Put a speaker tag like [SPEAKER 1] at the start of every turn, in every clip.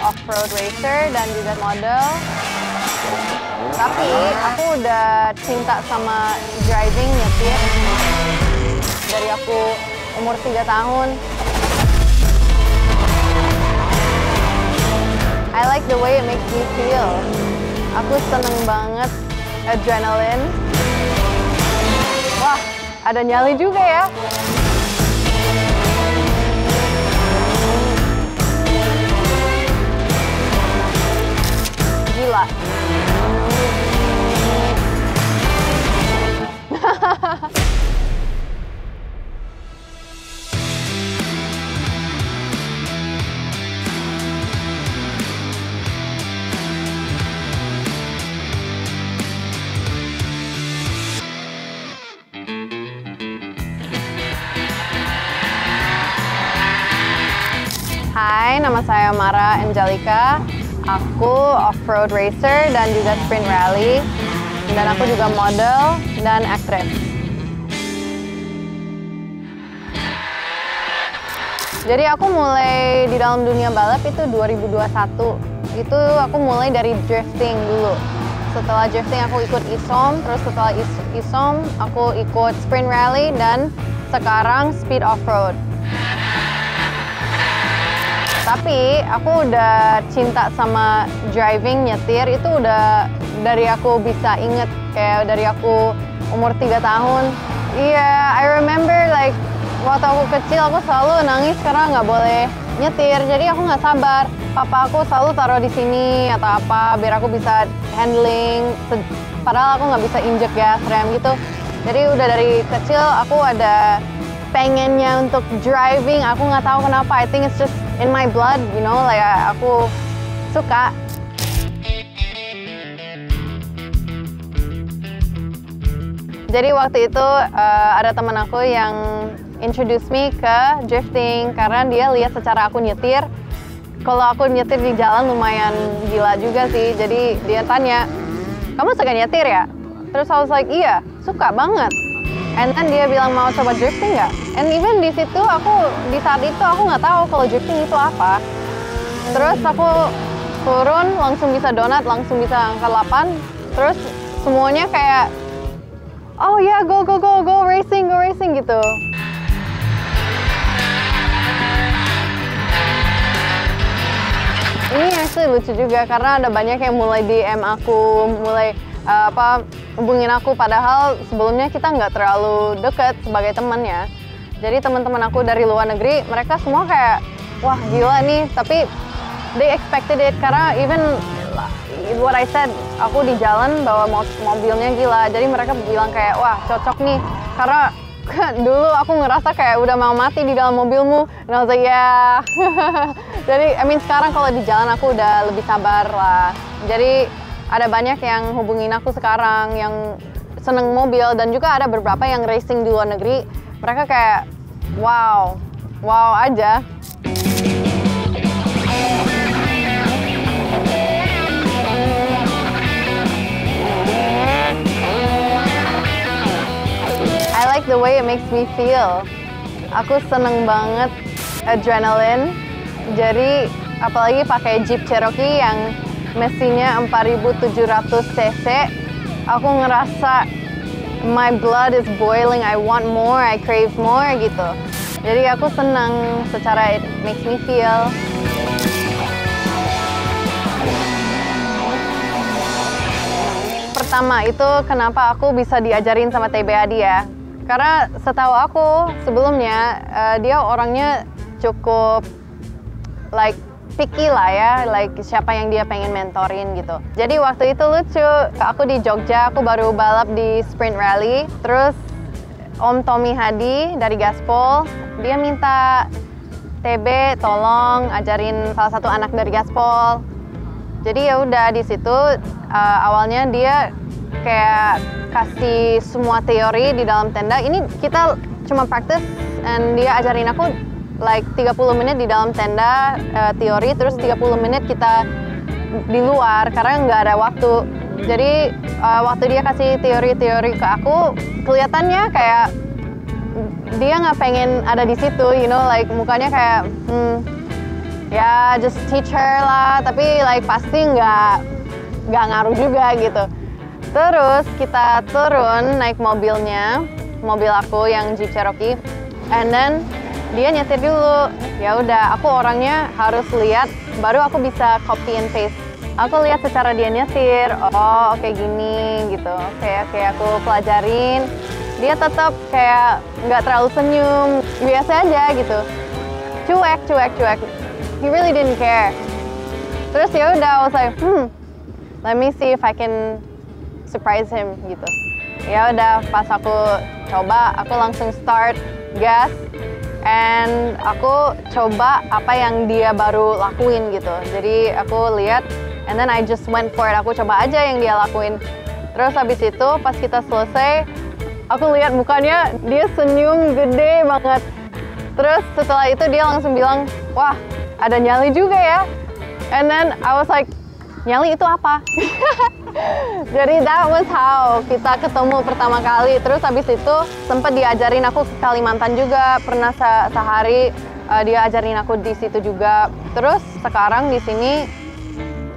[SPEAKER 1] off-road racer dan juga model. Tapi aku udah cinta sama driving, nyetir dari aku umur 3 tahun. I like the way it makes me feel. Aku seneng banget, adrenaline. Wah, ada nyali juga ya. Gila. Hai, nama saya Mara Angelica. Aku off-road racer dan juga sprint rally. Dan aku juga model dan aktris. Jadi aku mulai di dalam dunia balap itu 2021. Itu aku mulai dari drifting dulu. Setelah drifting aku ikut ISOM, terus setelah ISOM aku ikut sprint rally dan sekarang speed off-road. Tapi aku udah cinta sama driving, nyetir, itu udah dari aku bisa inget, kayak dari aku umur 3 tahun. Iya, I remember like waktu aku kecil aku selalu nangis karena nggak boleh nyetir, jadi aku nggak sabar. Papa aku selalu taruh di sini atau apa biar aku bisa handling, padahal aku nggak bisa injek gas rem gitu. Jadi udah dari kecil aku ada pengennya untuk driving, aku nggak tahu kenapa. I think it's just in my blood, you know, like aku suka. Jadi waktu itu ada teman aku yang introduce me ke drifting karena dia lihat secara aku nyetir. Kalau aku nyetir di jalan lumayan gila juga sih. Jadi dia tanya, kamu suka nyetir ya? Terus I was like, iya, suka banget. And then dia bilang mau coba drifting nggak? And even di situ di saat itu aku nggak tahu kalau drifting itu apa. Terus aku turun langsung bisa donat, langsung bisa angkat 8. Terus semuanya kayak, oh ya, go racing gitu. Ini actually lucu juga karena ada banyak yang mulai DM aku, mulai hubungin aku, padahal sebelumnya kita nggak terlalu deket sebagai teman ya. Jadi teman-teman aku dari luar negeri, mereka semua kayak, wah gila nih, tapi they expected it karena even what I said, aku di jalan bawa mobilnya gila, jadi mereka bilang kayak, wah cocok nih, karena dulu aku ngerasa kayak udah mau mati di dalam mobilmu, and I was like, yeah. Jadi, I mean sekarang kalau di jalan aku udah lebih sabar lah. Jadi ada banyak yang hubungin aku sekarang yang seneng mobil dan juga ada beberapa yang racing di luar negeri. Mereka kayak wow aja. I like the way it makes me feel. Aku seneng banget adrenaline. Jadi apalagi pakai Jeep Cherokee yang mesinnya 4.700 cc, aku ngerasa my blood is boiling, I want more, I crave more gitu. Jadi aku senang secara it makes me feel. Pertama itu kenapa aku bisa diajarin sama TB Adi ya. Karena setahu aku sebelumnya dia orangnya cukup like picky lah ya, like siapa yang dia pengen mentorin gitu. Jadi waktu itu lucu, aku di Jogja, aku baru balap di sprint rally, terus Om Tommy Hadi dari Gaspol, dia minta TB tolong ajarin salah satu anak dari Gaspol. Jadi ya udah di situ awalnya dia kayak kasih semua teori di dalam tenda. Ini kita cuma practice, and dia ajarin aku like 30 menit di dalam tenda teori, terus 30 menit kita di luar karena nggak ada waktu. Jadi waktu dia kasih teori-teori ke aku, kelihatannya kayak dia nggak pengen ada di situ, you know, like mukanya kayak ya just teach her lah, tapi like pasti nggak ngaruh juga gitu. Terus kita turun naik mobilnya, mobil aku yang Jeep Cherokee, and then dia nyetir dulu. Ya udah, aku orangnya harus lihat, baru aku bisa copy and paste. Aku lihat secara dia nyetir, oh oke gini gitu, oke aku pelajarin. Dia tetap kayak nggak terlalu senyum, biasa aja gitu, cuek. He really didn't care. Terus ya udah, I was like, let me see if I can surprise him gitu. Ya udah, pas aku coba, aku langsung start gas, and aku coba apa yang dia baru lakuin gitu. Jadi aku lihat, and then I just went for it. Aku coba aja yang dia lakuin. Terus habis itu pas kita selesai, aku lihat mukanya dia senyum gede banget. Terus setelah itu dia langsung bilang, wah ada nyali juga ya. And then I was like, nyali itu apa? Jadi that was how kita ketemu pertama kali. Terus habis itu sempat diajarin aku ke Kalimantan juga. Pernah sehari dia ajarin aku di situ juga. Terus sekarang di sini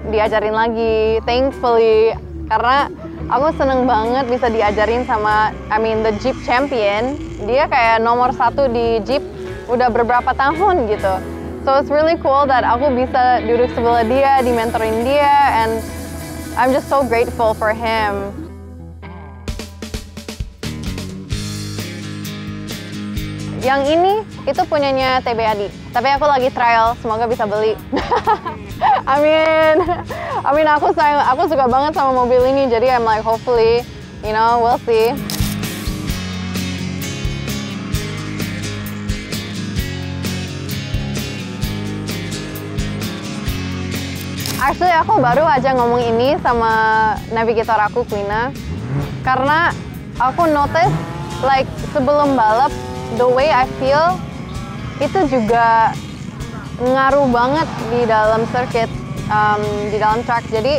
[SPEAKER 1] diajarin lagi, thankfully. Karena aku seneng banget bisa diajarin sama, the Jeep Champion. Dia kayak nomor 1 di Jeep udah beberapa tahun gitu. So it's really cool that aku bisa duduk sebelah dia, di-mentorin dia, and I'm just so grateful for him. Yang ini, itu punyanya TBAD. Tapi aku lagi trial, semoga bisa beli. Amin, aku suka banget sama mobil ini, jadi I'm like, hopefully, we'll see. Actually, aku baru aja ngomong ini sama navigator aku, Quina. Karena aku notice, like, sebelum balap, the way I feel, itu juga ngaruh banget di dalam circuit, di dalam track. Jadi,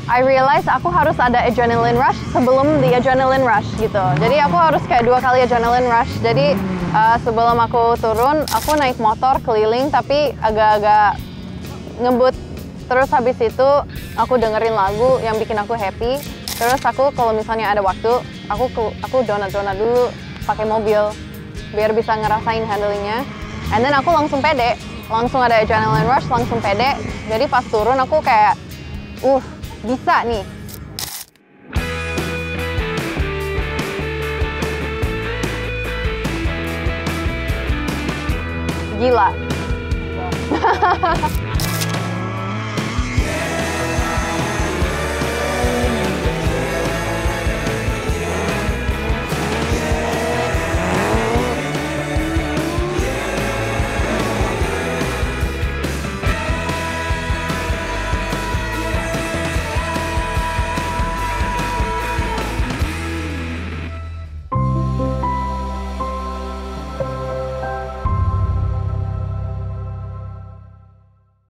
[SPEAKER 1] I realize aku harus ada adrenaline rush sebelum the adrenaline rush gitu. Jadi, aku harus kayak 2 kali adrenaline rush. Jadi, sebelum aku turun, aku naik motor keliling, tapi agak-agak ngebut. Terus habis itu aku dengerin lagu yang bikin aku happy. Terus aku kalau misalnya ada waktu, aku donat dulu pakai mobil biar bisa ngerasain handlingnya. And then aku langsung pede, langsung ada adrenaline rush, langsung pede. Jadi pas turun aku kayak, bisa nih. Gila.